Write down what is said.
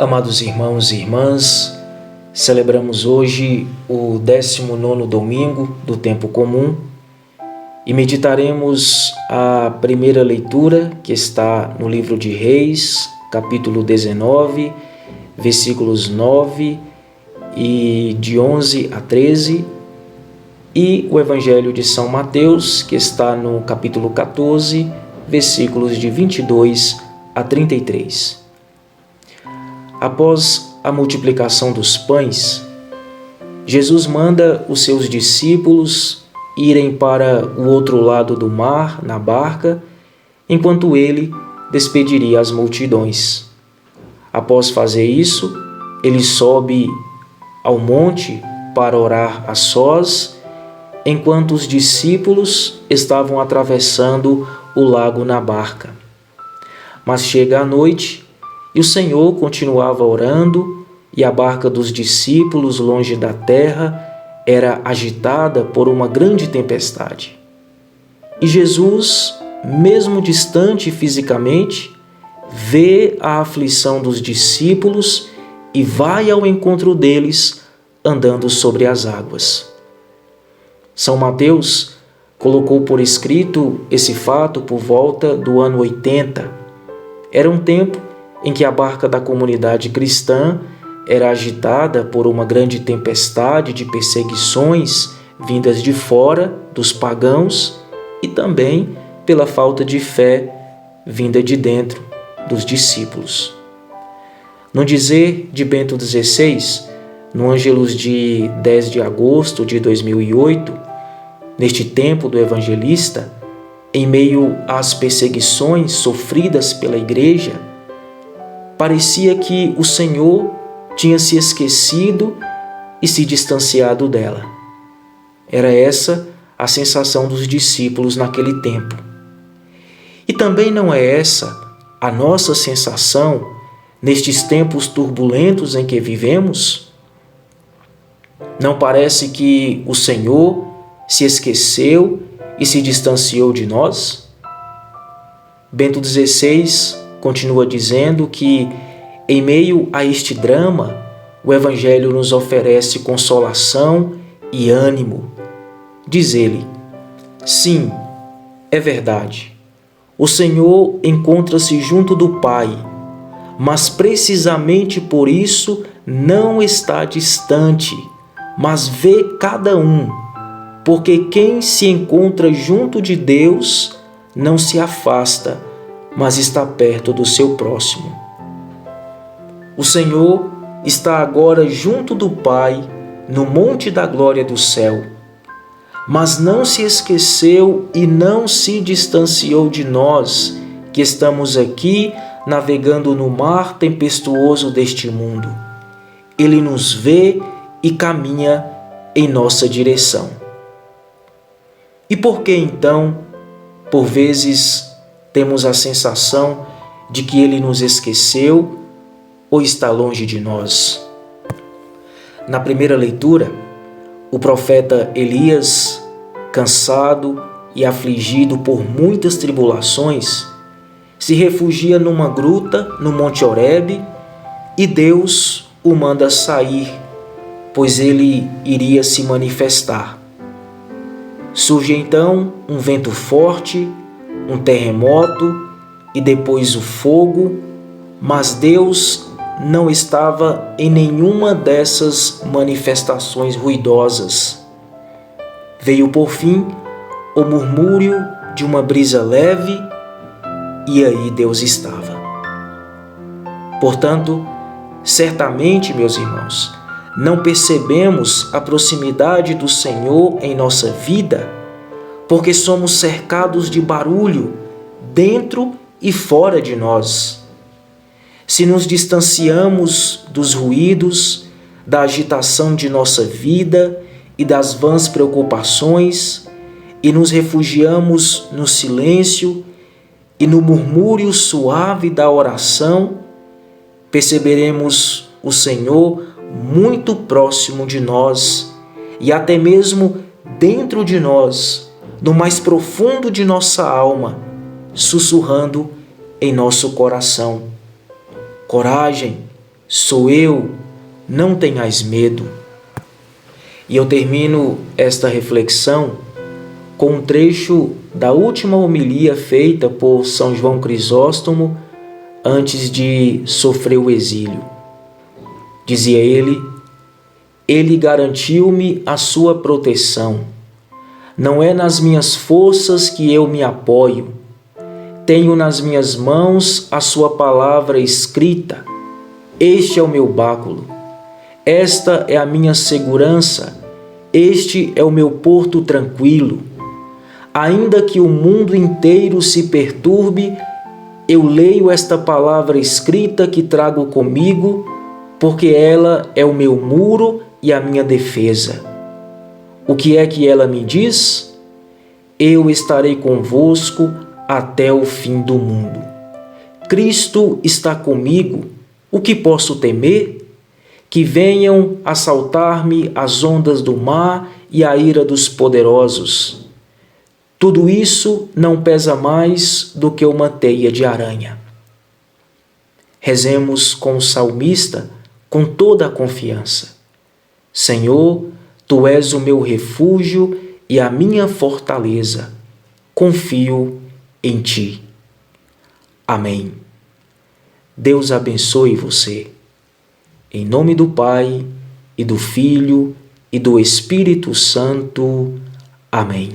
Amados irmãos e irmãs, celebramos hoje o 19º domingo do tempo comum e meditaremos a primeira leitura que está no livro de Reis, capítulo 19, versículos 9 e de 11 a 13, e o Evangelho de São Mateus, que está no capítulo 14, versículos de 22 a 33. Após a multiplicação dos pães, Jesus manda os seus discípulos irem para o outro lado do mar, na barca, enquanto ele despediria as multidões. Após fazer isso, ele sobe ao monte para orar a sós, enquanto os discípulos estavam atravessando o lago na barca. Mas chega a noite e o Senhor continuava orando, e a barca dos discípulos, longe da terra, era agitada por uma grande tempestade. E Jesus, mesmo distante fisicamente, vê a aflição dos discípulos e vai ao encontro deles, andando sobre as águas. São Mateus colocou por escrito esse fato por volta do ano 80. Era um tempo em que a barca da comunidade cristã era agitada por uma grande tempestade de perseguições vindas de fora dos pagãos e também pela falta de fé vinda de dentro dos discípulos. No dizer de Bento XVI, no Ângelus de 10 de agosto de 2008, neste tempo do evangelista, em meio às perseguições sofridas pela igreja, parecia que o Senhor tinha se esquecido e se distanciado dela. Era essa a sensação dos discípulos naquele tempo. E também não é essa a nossa sensação nestes tempos turbulentos em que vivemos? Não parece que o Senhor se esqueceu e se distanciou de nós? Bento XVI continua dizendo que, em meio a este drama, o Evangelho nos oferece consolação e ânimo. Diz ele: sim, é verdade. O Senhor encontra-se junto do Pai, mas precisamente por isso não está distante, mas vê cada um, porque quem se encontra junto de Deus não se afasta, mas está perto do seu próximo. O Senhor está agora junto do Pai, no monte da glória do céu, mas não se esqueceu e não se distanciou de nós, que estamos aqui navegando no mar tempestuoso deste mundo. Ele nos vê e caminha em nossa direção. E por que então, por vezes, temos a sensação de que Ele nos esqueceu ou está longe de nós? Na primeira leitura, o profeta Elias, cansado e afligido por muitas tribulações, se refugia numa gruta no Monte Horebe e Deus o manda sair, pois ele iria se manifestar. Surge então um vento forte, um terremoto e depois o fogo, mas Deus não estava em nenhuma dessas manifestações ruidosas. Veio por fim o murmúrio de uma brisa leve e aí Deus estava. Portanto, certamente, meus irmãos, não percebemos a proximidade do Senhor em nossa vida, porque somos cercados de barulho dentro e fora de nós. Se nos distanciamos dos ruídos, da agitação de nossa vida e das vãs preocupações, e nos refugiamos no silêncio e no murmúrio suave da oração, perceberemos o Senhor muito próximo de nós e até mesmo dentro de nós, no mais profundo de nossa alma, sussurrando em nosso coração: coragem, sou eu, não tenhais medo. E eu termino esta reflexão com um trecho da última homilia feita por São João Crisóstomo antes de sofrer o exílio. Dizia ele: Ele garantiu-me a sua proteção. Não é nas minhas forças que eu me apoio. Tenho nas minhas mãos a sua palavra escrita. Este é o meu báculo. Esta é a minha segurança. Este é o meu porto tranquilo. Ainda que o mundo inteiro se perturbe, eu leio esta palavra escrita que trago comigo, porque ela é o meu muro e a minha defesa. O que é que ela me diz? Eu estarei convosco até o fim do mundo. Cristo está comigo. O que posso temer? Que venham assaltar-me as ondas do mar e a ira dos poderosos. Tudo isso não pesa mais do que uma teia de aranha. Rezemos com o salmista com toda a confiança. Senhor, Tu és o meu refúgio e a minha fortaleza. Confio em Ti. Amém. Deus abençoe você. Em nome do Pai, e do Filho, e do Espírito Santo. Amém.